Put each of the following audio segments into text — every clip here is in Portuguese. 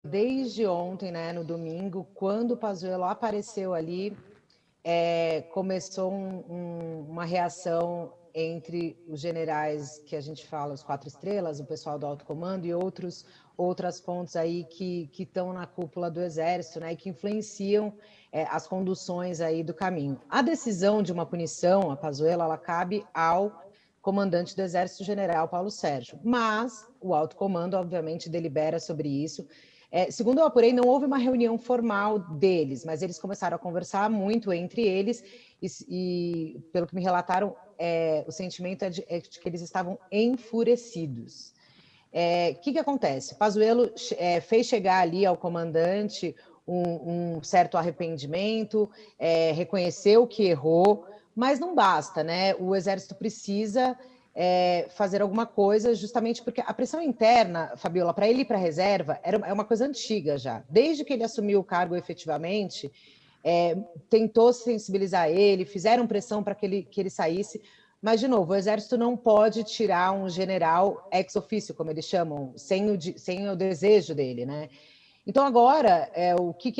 desde ontem, né, no domingo, quando o Pazuello apareceu ali, começou uma reação entre os generais que a gente fala, os 4 estrelas, o pessoal do alto comando e outras fontes aí que estão na cúpula do Exército, né, e que influenciam as conduções aí do caminho. A decisão de uma punição a Pazuello, ela cabe ao comandante do Exército, General Paulo Sérgio, mas o alto comando, obviamente, delibera sobre isso. Segundo eu apurei, não houve uma reunião formal deles, mas eles começaram a conversar muito entre eles e pelo que me relataram, o sentimento é de que eles estavam enfurecidos. Que acontece? Pazuello fez chegar ali ao comandante um certo arrependimento, reconheceu que errou, mas não basta, né? O Exército precisa fazer alguma coisa, justamente porque a pressão interna, Fabiola, para ele ir para a reserva, é uma coisa antiga já. Desde que ele assumiu o cargo efetivamente, tentou sensibilizar ele, fizeram pressão para que ele saísse, mas, de novo, o Exército não pode tirar um general ex officio, como eles chamam, sem o desejo dele, né? Então, agora, o que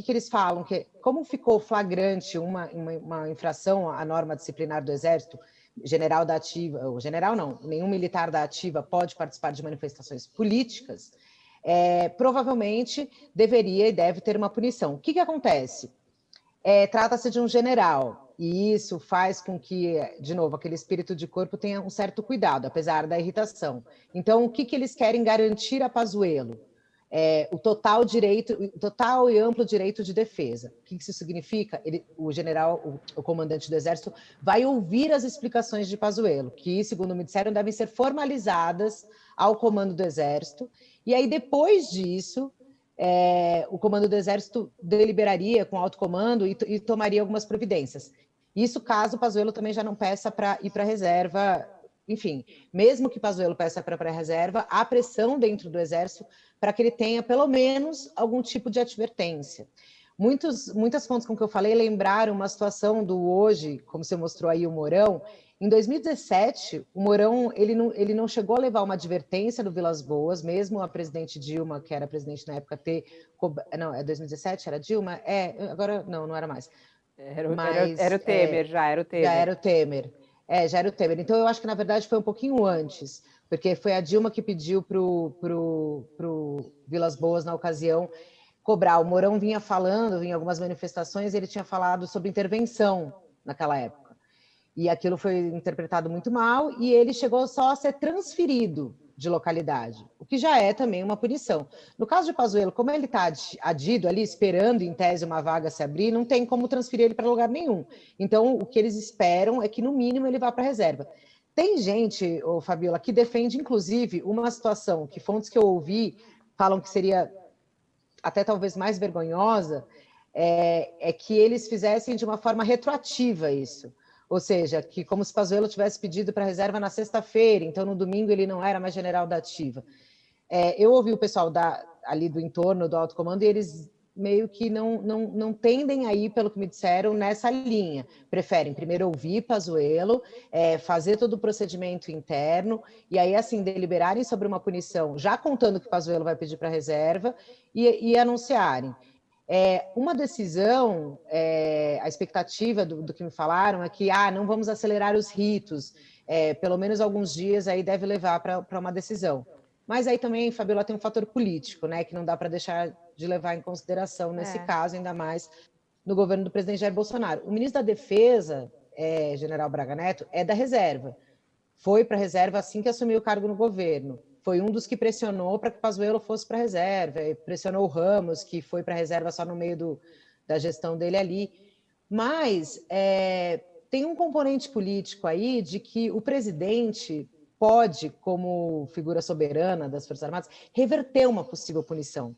eles falam? Que, como ficou flagrante uma infração à norma disciplinar do Exército, general da ativa, ou general não, nenhum militar da ativa pode participar de manifestações políticas, provavelmente deveria e deve ter uma punição. O que acontece? Trata-se de um general, e isso faz com que, de novo, aquele espírito de corpo tenha um certo cuidado, apesar da irritação. Então, o que eles querem garantir a Pazuello? O total e amplo direito de defesa. O que isso significa? O general, o comandante do Exército, vai ouvir as explicações de Pazuello, que, segundo me disseram, devem ser formalizadas ao comando do Exército, e aí, depois disso, o comando do Exército deliberaria com o alto comando e tomaria algumas providências. Isso caso o Pazuello também já não peça para ir para a reserva. Enfim, mesmo que Pazuello peça para a reserva, há pressão dentro do Exército para que ele tenha pelo menos algum tipo de advertência. Muitas fontes com que eu falei lembraram uma situação do hoje, como você mostrou aí o Mourão. Em 2017, o Mourão ele não chegou a levar uma advertência do Vilas Boas, mesmo a presidente Dilma, que era presidente na época, não, 2017? Era Dilma? Agora não era mais. Era o Temer, já era o Temer. Já era o Temer. Já era o Temer. Então, eu acho que, na verdade, foi um pouquinho antes, porque foi a Dilma que pediu para o Vilas Boas, na ocasião, cobrar. O Mourão vinha falando, em algumas manifestações, ele tinha falado sobre intervenção naquela época. E aquilo foi interpretado muito mal, e ele chegou só a ser transferido de localidade, o que já é também uma punição. No caso de Pazuello, como ele está adido ali, esperando em tese uma vaga se abrir, não tem como transferir ele para lugar nenhum. Então, o que eles esperam é que, no mínimo, ele vá para a reserva. Tem gente, Fabiola, que defende, inclusive, uma situação que fontes que eu ouvi falam que seria até talvez mais vergonhosa, que eles fizessem de uma forma retroativa isso. Ou seja, que como se Pazuello tivesse pedido para a reserva na sexta-feira, então no domingo ele não era mais general da ativa. Eu ouvi o pessoal ali do entorno do alto comando e eles meio que não tendem a ir, pelo que me disseram, nessa linha. Preferem primeiro ouvir Pazuello, fazer todo o procedimento interno e aí, assim, deliberarem sobre uma punição, já contando que Pazuello vai pedir para a reserva e anunciarem. Uma decisão, a expectativa do que me falaram é que não vamos acelerar os ritos, pelo menos alguns dias aí deve levar para uma decisão. Mas aí também, Fabiola, tem um fator político, né, que não dá para deixar de levar em consideração nesse caso, ainda mais no governo do presidente Jair Bolsonaro. O ministro da Defesa, general Braga Neto, é da reserva. Foi para a reserva assim que assumiu o cargo no governo. Foi um dos que pressionou para que Pazuello fosse para a reserva, pressionou o Ramos, que foi para a reserva só no meio da gestão dele ali. Mas tem um componente político aí de que o presidente pode, como figura soberana das Forças Armadas, reverter uma possível punição.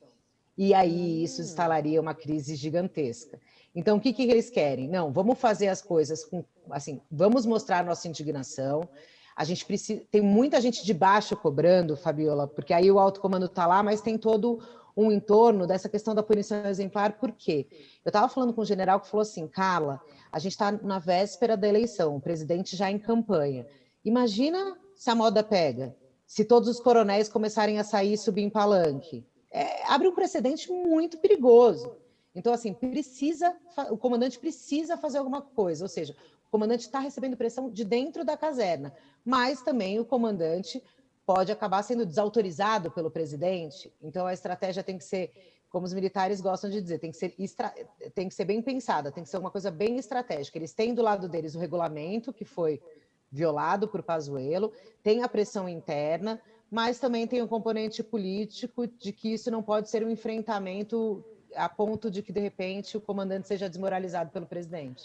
E aí isso instalaria uma crise gigantesca. Então, o que eles querem? Não, vamos fazer as coisas assim, vamos mostrar nossa indignação. A gente precisa, tem muita gente de baixo cobrando, Fabiola, porque aí o alto comando está lá, mas tem todo um entorno dessa questão da punição exemplar. Por quê? Eu estava falando com um general que falou assim, Carla, a gente está na véspera da eleição, o presidente já em campanha. Imagina se a moda pega, se todos os coronéis começarem a sair e subir em palanque. abre um precedente muito perigoso. Então, assim, o comandante precisa fazer alguma coisa, ou seja, o comandante está recebendo pressão de dentro da caserna, mas também o comandante pode acabar sendo desautorizado pelo presidente. Então, a estratégia tem que ser, como os militares gostam de dizer, tem que ser bem pensada, tem que ser uma coisa bem estratégica. Eles têm do lado deles o regulamento, que foi violado por Pazuello, tem a pressão interna, mas também tem um componente político de que isso não pode ser um enfrentamento a ponto de que, de repente, o comandante seja desmoralizado pelo presidente.